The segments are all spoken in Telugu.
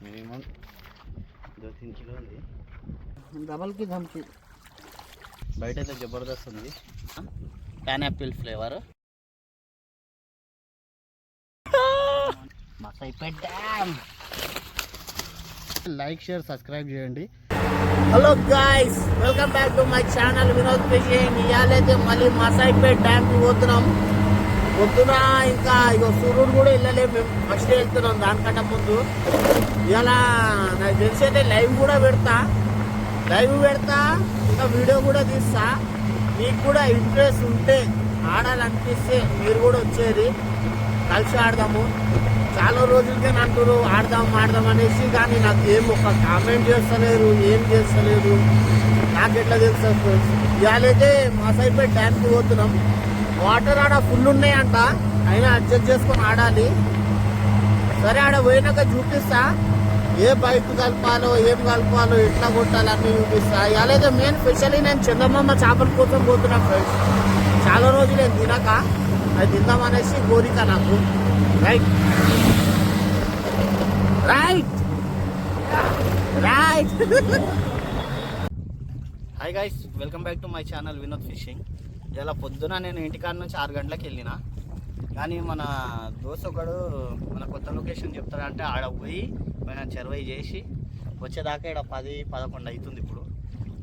మినిమం 2-3 కిలో ఉంది. డబల్కి ధమ్కి బయట అయితే జబర్దస్త్ ఉంది. Pineapple flavour Masaipet dam. Like share subscribe చేయండి. Hello guys, welcome back to my channel Vinod fishing. ఇవాళైతే మళ్ళీ మసైపేట్ డ్యామ్కి పోతున్నాం. పొద్దున ఇంకా ఇక సూర్యుడు కూడా వెళ్ళలేదు. మేము ఫస్ట్ వెళ్తున్నాం దానికంటే ముందు. ఇలా నాకు తెలిసి అయితే లైవ్ పెడతా ఇంకా వీడియో కూడా తీస్తా. మీకు కూడా ఇంట్రెస్ట్ ఉంటే ఆడాలనిపిస్తే మీరు కూడా వచ్చేది, కలిసి ఆడదాము. చాలా రోజులకే అంటారు ఆడదాం అనేసి, కానీ నాకు ఏం ఒక కామెంట్ చేస్తలేరు, ఏం చేస్తలేరు. నాకు ఎట్లా తెలుస్తుంది ఫ్రెండ్స్. ఇవాళైతే మసైపేట్ డ్యామ్కి పోతున్నాం. వాటర్ ఆడ ఫుల్ ఉన్నాయంట, అయినా అడ్జస్ట్ చేసుకొని ఆడాలి. సరే, ఆడ పోయినాక చూపిస్తా ఏ బైక్ కలపాలో ఏం కలపాలో ఎట్లా కొట్టాలి అన్నీ చూపిస్తా. ఇవాళైతే మెయిన్ స్పెషల్లీ నేను చందమామ చేపల కోసం పోతున్నా ఫ్రెండ్స్. చాలా రోజులు నేను తినక, అది తిందామనేసి కోరిక నాకు. Right hi guys, welcome back to my channel Vinod fishing. ఇలా పొద్దున నేను ఇంటికాడ నుంచి 6 గంటలకు వెళ్ళిన, కానీ మన దోస్త్ ఒకడు మన కొత్త లొకేషన్ చెప్తాడంటే ఆడ పోయి మనం చెరువై చేసి వచ్చేదాకా ఇక్కడ 10-11 అవుతుంది. ఇప్పుడు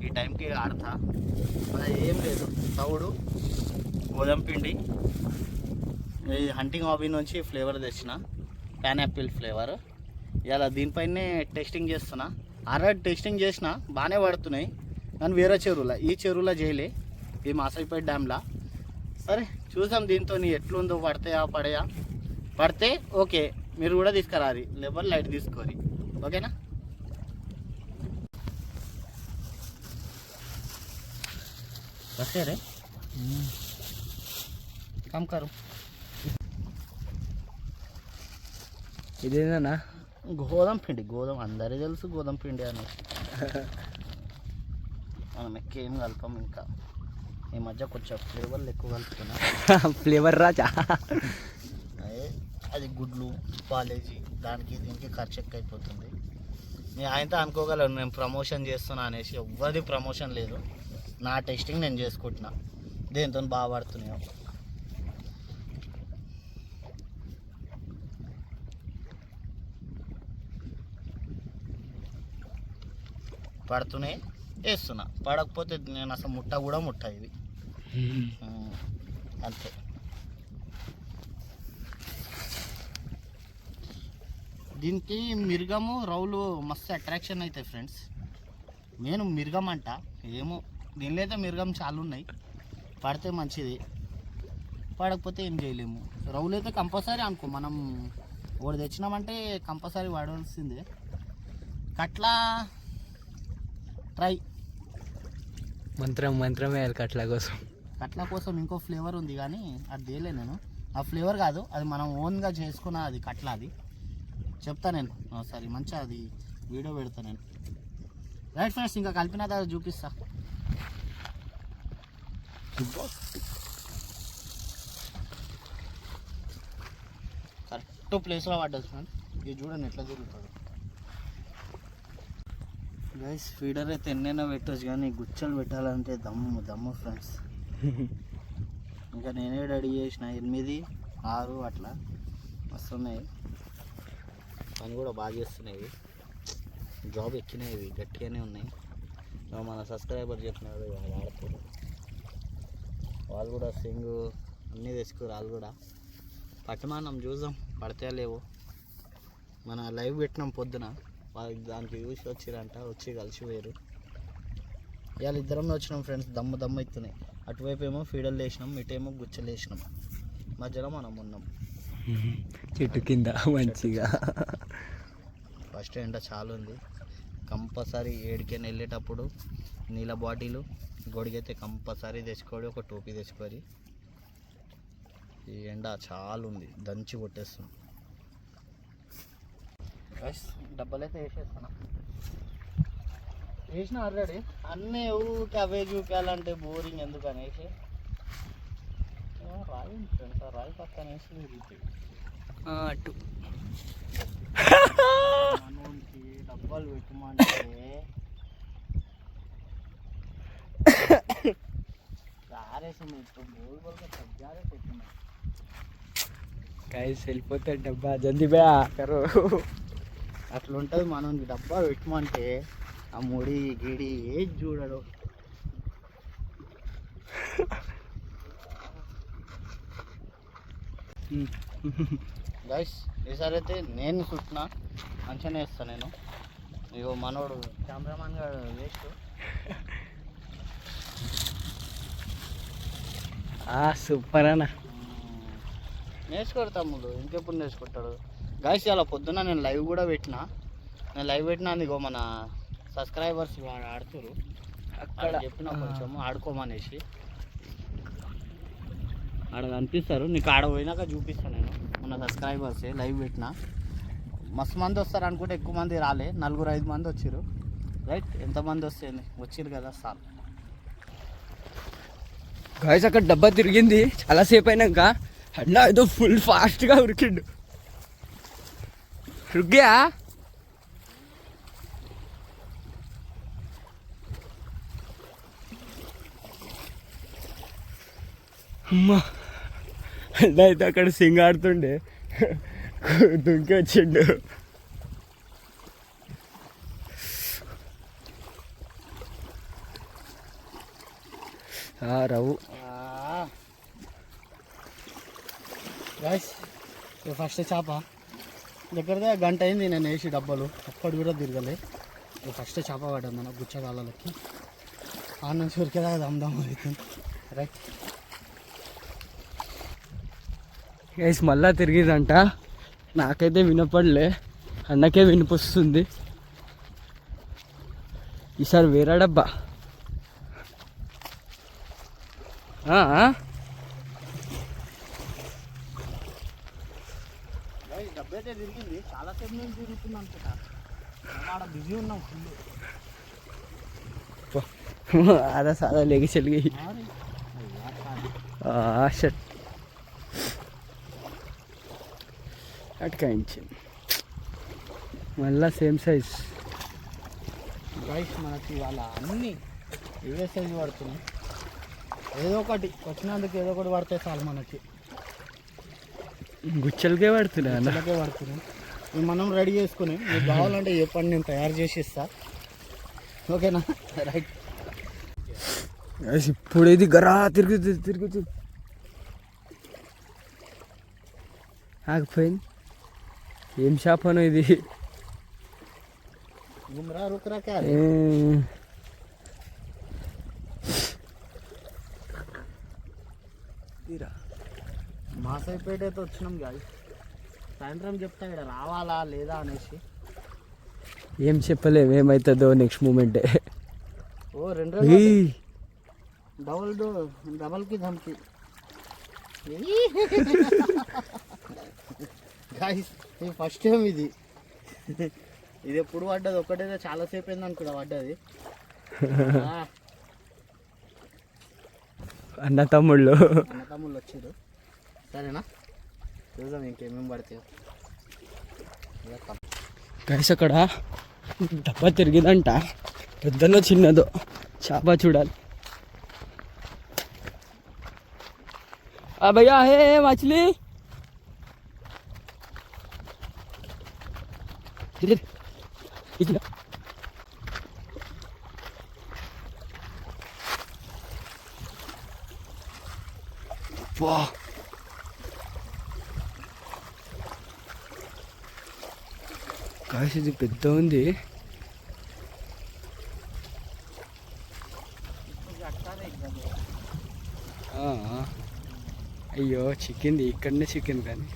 ఈ టైంకి ఆడతా. మన ఏం లేదు, తవుడు, గోధుమ పిండి, ఈ హంటింగ్ హాబీ నుంచి ఫ్లేవర్ తెచ్చిన పైనాపిల్ ఫ్లేవర్. ఇలా దీనిపైనే టెస్టింగ్ చేస్తున్నా. ఆల్రెడీ టెస్టింగ్ చేసిన, బాగానే పడుతున్నాయి. కానీ వేరే చెరువులో, ఈ చెరువులో చేయలే, ఈ మసైపేట్ డ్యామ్లా. సరే చూసాం దీంతో ఎట్లుందో, పడతాయా పడయా. పడితే ఓకే, మీరు కూడా తీసుకురారి, లేబర్ లైట్ తీసుకోరి. ఓకేనా? సరే కమ్ కరు. ఇదేనా గోధుమ పిండి, అందరికీ తెలుసు గోధుమ పిండి అని. మనం ఎక్కేం కలపం. ఇంకా ఈ మధ్య కొంచెం ఫ్లేవర్లు ఎక్కువ కలుపుతున్నా. ఫ్లేవర్ రాజా. అది గుడ్లు పాలేజీ, దానికి దీనికి ఖర్చు ఎక్కువ అయిపోతుంది. నేను ఆయనతో అనుకోగలను నేను ప్రమోషన్ చేస్తున్నా అనేసి. ఎవ్వరిది ప్రమోషన్ లేదు, నా టెస్టింగ్ నేను చేసుకుంటున్నా. దేంతో బాగా పడుతున్నాయో. పడుతున్నాయి వేస్తున్నా, పడకపోతే నేను అసలు ముట్ట ఇవి అంతే. దీనికి మిరుగము రౌలు మస్తు అట్రాక్షన్ అవుతాయి ఫ్రెండ్స్. నేను మిరుగం అంట, ఏమో దీనిలో అయితే మిరుగం చాలా ఉన్నాయి. పడితే మంచిది, పడకపోతే ఏం చేయలేము. రౌలు అయితే కంపల్సరీ అనుకో, మనం ఒకటి తెచ్చినామంటే కంపల్సరీ వాడాల్సిందే. కట్లా ట్రై మంత్రం వేయాలి కట్ల కోసం. ఇంకో ఫ్లేవర్ ఉంది కానీ అది తేలే నేను. ఆ ఫ్లేవర్ కాదు, అది మనం ఓన్గా చేసుకున్న అది కట్ల. అది చెప్తా నేను సరే, మంచిగా అది వీడియో పెడతా నేను. రైట్ ఫ్రెండ్స్, ఇంకా కలిపిన తర్వాత చూపిస్తా. కరెక్ట్ ప్లేస్లో పడ్డది ఫ్రెండ్స్. ఇది చూడండి ఎట్లా తిరుగుతుంది. గైస్, ఫీడర్ అయితే ఎన్నైనా పెట్టవచ్చు, కానీ గుచ్చలు పెట్టాలంటే దమ్ము ఫ్రెండ్స్. ఇంకా నేనే రెడీ చేసిన 8, 6 అట్లా వస్తున్నాయి. పని కూడా బాగా చేస్తున్నాయి, జాబ్ ఎక్కినాయి, ఇవి గట్టిగానే ఉన్నాయి. మన సబ్స్క్రైబర్ చెప్పినాడు వాడుతారు, వాళ్ళు కూడా సింగ్ అన్నీ తెచ్చుకోరు. వాళ్ళు కూడా పట్టమానం చూద్దాం పడతాయా లేవు. మన లైవ్ పెట్టినాం పొద్దున, వాళ్ళకి దానికి చూసి వచ్చిరంట, వచ్చి కలిసిపోయారు. ఇవాళ ఇద్దరమే వచ్చినాం ఫ్రెండ్స్. దమ్ము అవుతున్నాయి. అటువైపు ఏమో ఫీడర్లు వేసినాం, ఇటేమో గుచ్చలు వేసినాం, మధ్యలో మనం ఉన్నాం చెట్టు కింద మంచిగా. ఫస్ట్ ఎండ చాలా ఉంది. కంపల్సరీ ఏడికైనా వెళ్ళేటప్పుడు నీళ్ళ బాటిలు, గొడిగైతే కంపల్సరీ తెచ్చుకోవాలి, ఒక టోపీ తెచ్చుకోవాలి. ఈ ఎండ చాలా ఉంది, దంచి కొట్టేస్తుంది. డబ్బాలు అయితే వేసిన ఆల్రెడీ. అన్నీ ఊరికి అవే చూపించాలంటే బోరింగ్ ఎందుకు అనేసి రాయి ఉంటుంది రాయి పక్కన వేసి తిరుగుతాయి అటు మనోడికి డబ్బాలు పెట్టమంటే జారేసింది ఇప్పుడు బోల్ బోల్గా తగ్గారే పెట్టినా గైస్ వెళ్ళిపోతే డబ్బా జల్దీ బే కరో అట్లా ఉంటుంది మనోడికి డబ్బా పెట్టమంటే ఆ ముడి గిడి ఏది చూడడు గైస్ ఈసారి అయితే నేను చుట్టినా మంచిగానే వేస్తాను నేను ఇగో మనోడు కెమెరామాన్ గారు వేస్ట్ సూపర్ అన్న నేర్చుకోడు తమ్ముడు ఇంకెప్పుడు నేర్చుకుంటాడు గైస్ ఇలా పొద్దున్న నేను లైవ్ కూడా పెట్టిన నేను లైవ్ పెట్టినా ఇగో మన సబ్స్క్రైబర్స్ ఆడుతురు అక్కడ చెప్పిన కొంచెం ఆడుకోమనేసి ఆడ కనిపిస్తారు నీకు ఆడ పోయినాక చూపిస్తాను నేను మన సబ్స్క్రైబర్స్ లైవ్ పెట్టిన మస్తు మంది వస్తారు అనుకుంటే ఎక్కువ మంది రాలే 4-5 మంది వచ్చారు రైట్ ఎంతమంది వస్తే వచ్చారు కదా సార్ గాయస్ అక్కడ డబ్బా తిరిగింది చాలాసేపు అయినాక అన్న ఏదో ఫుల్ ఫాస్ట్గా ఉరికిండు రుగ్గా అమ్మా అన్న అయితే అక్కడ సింగ్ ఆడుతుండే దుంకి వచ్చిండు రవు గైస్ ఫస్ట్ చేప దగ్గరదే గంట అయింది నేను వేసి డబ్బాలు అప్పటి కూడా తిరగలే ఫస్ట్ చేప పడ్డా మన గుచ్చగాళ్ళకి ఆ నుంచి ఉరికేదాకా దమ్దాం అవుతుంది రైట్ గైస్ మళ్ళా తిరిగిదంట నాకైతే వినపడలే అన్నకే వినిపిస్తుంది ఈసారి వేరే డబ్బా డబ్బా అయితే తిరిగింది చాలాసేపు నేను తిరుగుతున్నా అనుకుంటా ఆడ బిజీ ఉన్నాం ఫుల్ అదా సాదా లేగి చెలిగి షట్ అటుకాయించి మళ్ళా సేమ్ సైజ్ గైస్ మనకి వాళ్ళ అన్నీ ఇవే సైజు పడుతున్నాయి ఏదో ఒకటి వచ్చినందుకు ఏదో ఒకటి పడితే చాలు మనకి గుచ్చలకే పడుతున్నాయి గుచ్చలకే పడుతున్నాయి ఇవి మనం రెడీ చేసుకుని మీకు కావాలంటే చెప్పండి నేను తయారు చేసి ఇస్తా ఓకేనా రైట్ ఇప్పుడు ఇది గరా తిరుగుతుంది ఆగిపోయింది ఏం షాప్ అను ఇది గుమ్రా రుక్రా మాసైపేట అయితే వచ్చినాం కాదు సాయంత్రం చెప్తా ఇక్కడ రావాలా లేదా అనేసి ఏం చెప్పలేము ఏమవుతుందో నెక్స్ట్ మూమెంటే ఓ 2 డబల్కి ధమ్కి గాయస్ ఇది ఫస్ట్ టైం ఇది ఎప్పుడు పడ్డది ఒక్కటైతే చాలాసేపు అయింది అనుకుంటా పడ్డది అన్న తమ్ముళ్ళు వచ్చారు సరేనా చూద్దాం ఇంకేమేమి పడతాయో గైస్ అక్కడ డబ్బా తిరిగిందంట పెద్దలో చిన్నదో చేప చూడాలి భయ్యా హే మछली గాయస్ ఇది పెద్ద ఉంది అయ్యో చిక్కింది ఇక్కడనే చిక్కింది కానీ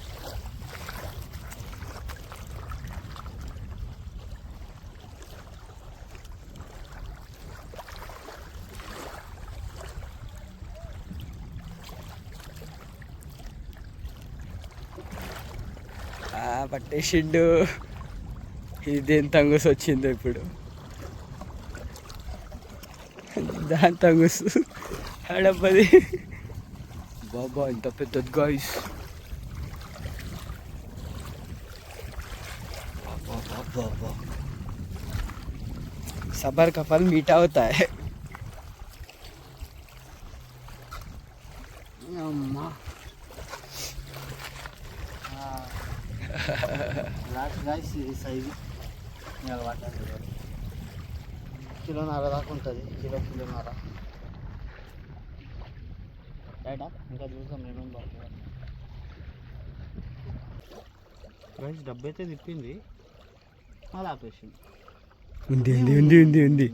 పట్టేసిండు ఇదేం తంగుసు వచ్చిందో ఇప్పుడు దాని తంగుసు ఆడబ్బది బాబా ఇంత పెద్దది గాయ్స్. सबर का फल मीठा होता है. अम्मा లాస్ట్ గైస్ ఇది సైజు కిలోన్నర దాకా ఉంటుంది. కిలోన్నర రైటా. ఇంకా చూసాం ఏమేమి పడుతుంది గైస్. డబ్బు అయితే తిప్పింది, మళ్ళీ ఆపేసింది. ఉంది ఉంది ఉంది ఉంది ఉంది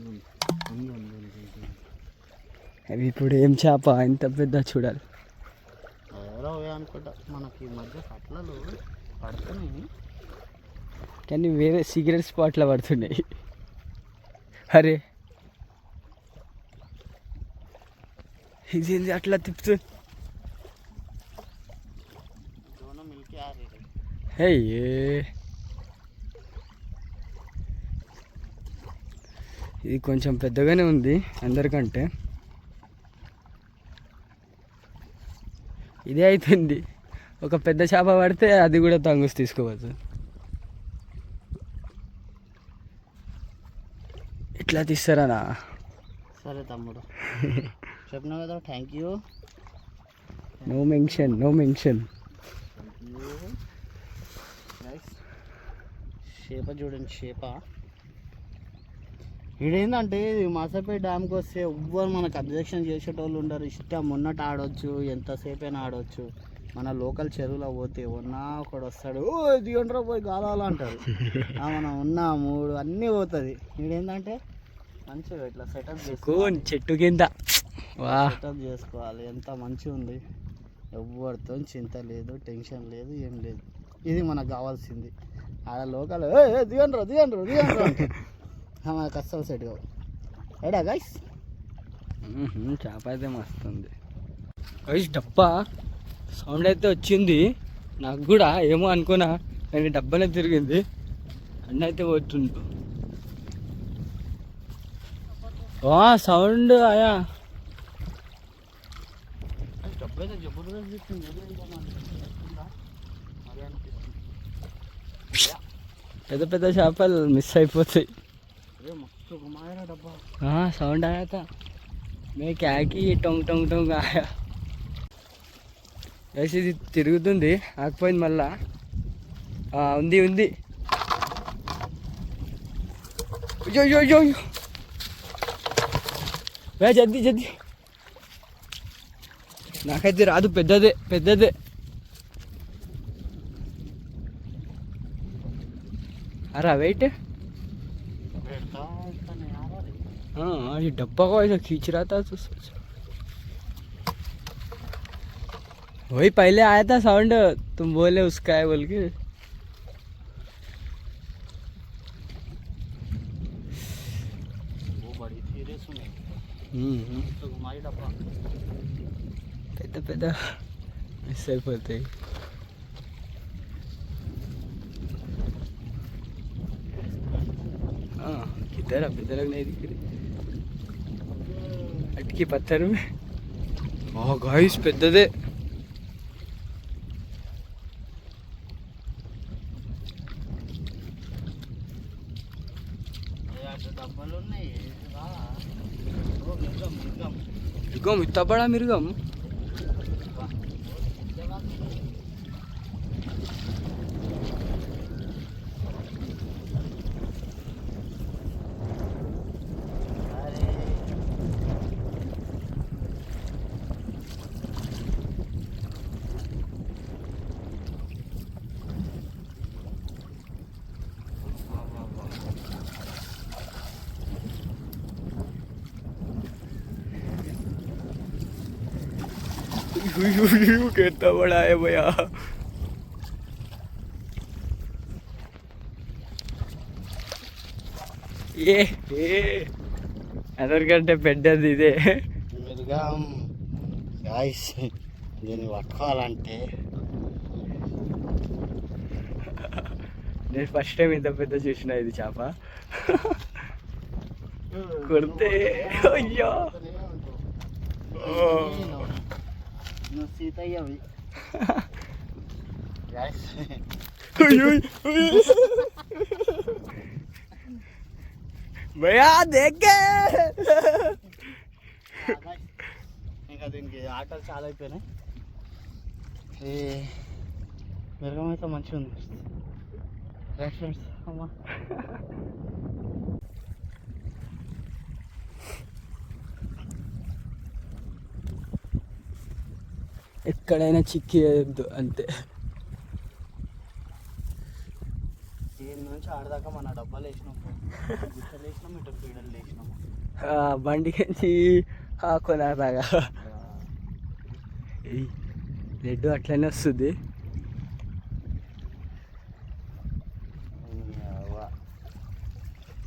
అవి ఇప్పుడు ఏం చేప ఇంత పెద్ద చూడాలి. ఎవరో అనుకుంటా మనకి ఈ మధ్య కట్లలు పడుతున్నాయి, కానీ వేరే సిగరెట్ స్పాట్లో పడుతున్నాయి. అరే ఇది అట్లా తిప్పుతుంది. మిల్కీ ఆరి అయ్యే ఇది కొంచెం పెద్దగానే ఉంది అందరికంటే. ఇదే అవుతుంది. ఒక పెద్ద చేప పడితే అది కూడా తంగుసి తీసుకోవచ్చు. ఇట్లా తీస్తారా? సరే తమ్ముడు, చెప్పినా కదా. Thank you. No mention, no mention. Shape చూడండి, షేప. ఈడేందంటే మాసపేట డ్యామ్కి వస్తే ఎవ్వరు మనకు అబ్జెక్షన్ చేసేటోళ్ళు ఉండరు. ఇష్టం ఉన్నట్టు ఆడవచ్చు, ఎంతసేపు అయినా ఆడవచ్చు. మన లోకల్ చెరువులో పోతే ఒకడు వస్తాడు, ఓ దిగండ్రా పోయి గాలాలు అంటారు. మనం ఉన్న మూడు అన్నీ పోతుంది. ఈడేందంటే మంచిగా ఇట్లా సెటప్ చేసుకోవాలి, చెట్టు కింద సెటప్ చేసుకోవాలి. ఎంత మంచిగా ఉంది, ఎవరితో చింత లేదు, టెన్షన్ లేదు, ఏం లేదు. ఇది మనకు కావాల్సింది. ఆడ లోకల్ దిగండ్రా దిగండ్రా దిగండ్రా అంటే మనకు అస్సలు సెట్ కావు. ఎడా గైస్ చేప అయితే మస్తుంది గైస్. డబ్బా సౌండ్ అయితే వచ్చింది నాకు కూడా, ఏమో అనుకున్నా, కానీ డబ్బానే తిరిగింది. అన్న అయితే పోతుండు. సౌండ్ ఆయా డబ్బు అయితే జబర్దస్త్. పెద్ద పెద్ద చేపలు మిస్ అయిపోతాయి. मस्त घुमाया ना डब्बा. हाँ साउंड आया था. मैं क्या की टोंग टोंग टोंग आया. ऐसे తిరుగుతుంది ఆగిపోయింది మళ్ళా. ఉంది ఉంది. అయ్యో అయ్యో వే జల్దీ జల్దీ. నాకైతే రాదు, పెద్దదే పెద్దదే. अरे वेट. हाँ ये डब्बा को ऐसा खींच रहा था तो सोच वही पहले आया था साउंड, तुम बोले उसका है बोल के. वो बड़ी थी रे सुने. तो घुमाई डब्बा. పెద్ద పెద్ద మిస్ అయిపోతాయి. किधर अब इधर नहीं दिख रही अटकी पत्थर में. गाइस పెద్దదే. डब्बाలు ఉన్నాయి. मिर्गम इतना बड़ा मिर्गम. कितना बड़ा है भैया. ये అందరికంటే పెద్దది ఇదే మిర్గం. గాయ్స్ దీన్ని పట్టుకోవాలంటే నేను ఫస్ట్ టైం ఇంత పెద్ద చూసిన ఇది చేప. కొడితే అయ్యా నువ్వు సీతయ్యవి. గాయస్ భయ్యా దేకే ఇంకా దీనికి ఆటలు చాలా అయిపోయినాయి. ఈ మిరగం అయితే మంచిగా ఉంది. రైట్ ఫ్రెండ్స్, అమ్మా ఎక్కడైనా చిక్కేయద్దు అంతే. దీని నుంచి ఆడదాకా మన డబ్బాలు వేసినాం, గుట్టలు వేసినాం, ఇటు పీడలు వేసినాము. బండికి కొనారాగా లడ్డు అట్లనే వస్తుంది.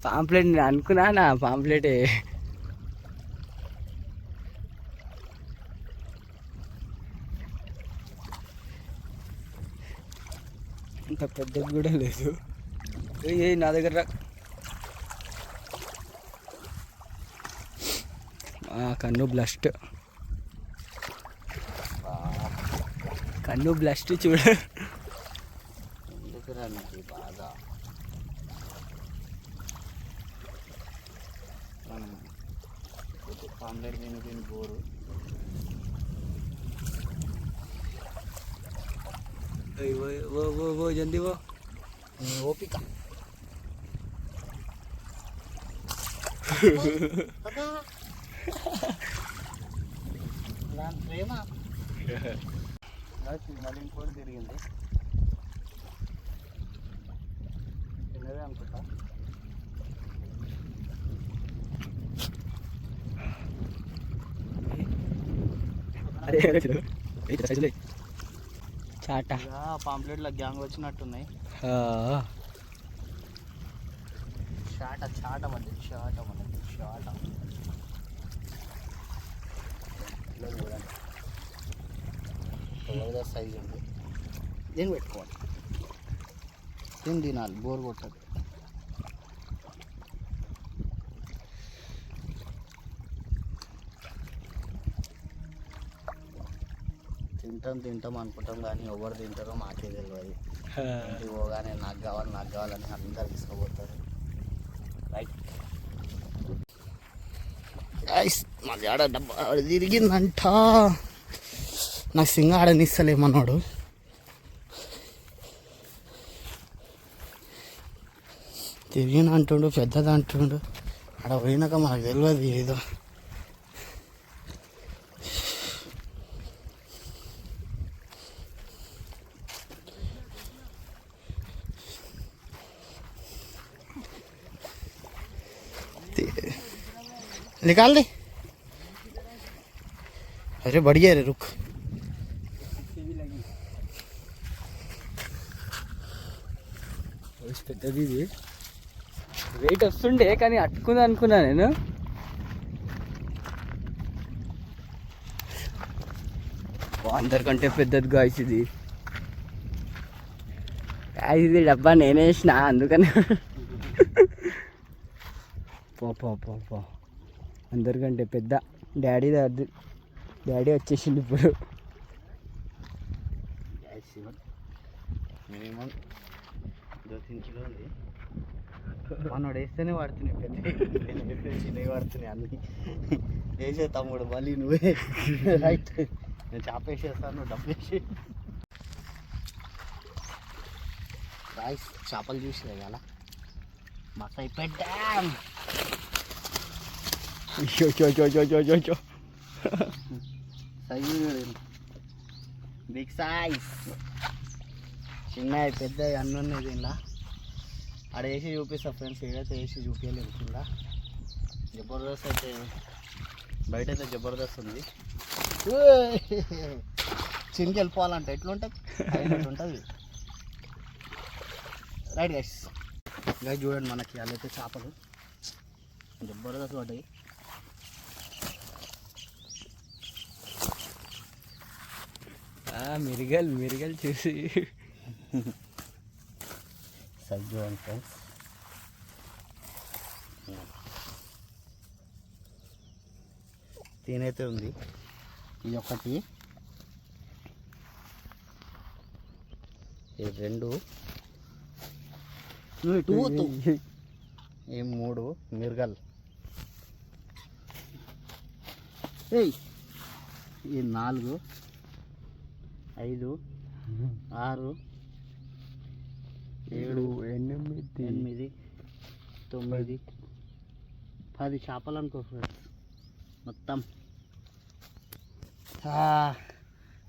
పాంప్లెట్ నేను అనుకున్నా, నా పాంప్లెటే. ఇంత పెద్దది కూడా లేదు. నా దగ్గర కన్ను బ్లస్ట్, కన్ను బ్లస్ట్ చూడ. ఎందుకురా నీకు బాధ? మనం పాంప్లెట్ తిని బోరు. वो जल्दी वो ఓపిక దాని ప్రేమ. మళ్ళీ ఇంకోటి తిరిగింది, తిన్నదే అనుకుంటా. अरे చాటా పాంప్లెట్లో గ్యాంగ్ వచ్చినట్టున్నాయి. షాట చాట మళ్ళీ షాట మళ్ళీ షాట చూడండి, సైజు ఉంది. దేని పెట్టుకోవాలి, తిని తినాలి, బోర్ కొట్టదు. తింటాం అనుకుంటాం కానీ ఎవరు తింటారో మాకే తెలియదు. ఇంటికి పోగానే నాకు కావాలని అందరు తీసుకుపోతారు. రైట్ గైస్, మాది ఆడ డబ్బా తిరిగిందంట. నాకు సింగ ఆడనిస్తలేమన్నాడు. తిరిగిన అంటుండు, పెద్దది అంటుండు. ఆడ పోయినాక మనకు తెలియదు ఏదో. निकाल दे. अरे बढ़िया रे, रुक. పెద్దది ఇది. వెయిట్ వస్తుండే కానీ అట్టుకుంది అనుకున్నా నేను. అందరికంటే పెద్దది గాయస్ ఇది. ఇది డబ్బా నేనే వేసిన అందుకని. పో అందరికంటే పెద్ద డాడీది. అది డాడీ వచ్చేసింది ఇప్పుడు. మినిమం 2-3 కిలో ఉంది. మనోడు వేస్తేనే వాడుతున్నాయి, పెద్ద చిన్నవి వాడుతున్నాయి అన్నీ. వేసే తమ్ముడు మళ్ళీ నువ్వే. రైట్, నేను చేప వేసేస్తాను, డబ్బు వేసి. రైస్ చేపలు చూసి కదా మసాయి పెట్టాం. సైజు బిగ్ సైజ్, చిన్న పెద్ద అన్నీ ఉన్నాయి దీనిలో. ఆడ వేసి చూపిస్తా ఫ్రెండ్స్, ఏదైతే వేసి చూపించలేదు కింద. జబర్దస్త్ అయితే బయట అయితే జబర్దస్త్ ఉంది. చిన్నకి వెళ్ళిపోవాలంటే ఎట్లుంటుంది, ఉంటుంది. రైట్ గైస్, గైస్ చూడండి, మనకి వాళ్ళైతే చేపలు జబర్దస్త్ పడ్డాయి. మిరిగలు చూసి సైజ్ చూడండి ఫ్రెండ్స్. తినైతే ఉంది. ఇది ఒకటి, ఈ 2, ఈ 3 మిర్గల్, ఈ 4, 5, 6, 7, 8, 9, 10 చేపలు అనుకో ఫ్రెండ్స్ మొత్తం.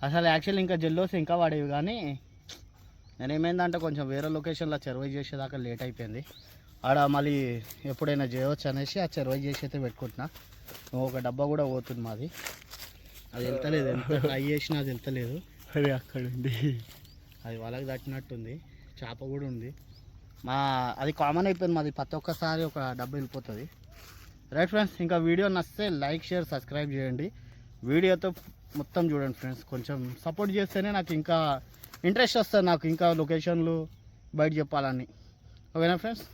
అసలు యాక్చువల్లీ ఇంకా జెల్లోస్ ఇంకా పడేవి, కానీ నేనేమైందంటే కొంచెం వేరే లొకేషన్లో చెరువు చేసేదాకా లేట్ అయిపోయింది. ఆడ మళ్ళీ ఎప్పుడైనా చేయవచ్చు అనేసి ఆ చెరువు చేసి అయితే పెట్టుకుంటున్నా. ఒక డబ్బా కూడా పోతుంది మాది, అది వెళ్తలేదు, ఎంత ట్రై చేసినా అది వెళ్తలేదు. అది అక్కడ ఉంది, అది వాళ్ళకి తట్టినట్టుంది. చేప కూడా ఉంది, అది కామన్ అయిపోయింది మాది, ప్రతి ఒక్కసారి ఒక డబ్బా వెళ్ళిపోతుంది. రైట్ ఫ్రెండ్స్, ఇంకా వీడియో నచ్చితే లైక్, షేర్, సబ్స్క్రైబ్ చేయండి. వీడియోతో మొత్తం చూడండి ఫ్రెండ్స్, కొంచెం సపోర్ట్ చేస్తేనే నాకు ఇంకా ఇంట్రెస్ట్ వస్తుంది, నాకు ఇంకా లొకేషన్లు బయట చెప్పాలని. ఓకేనా ఫ్రెండ్స్.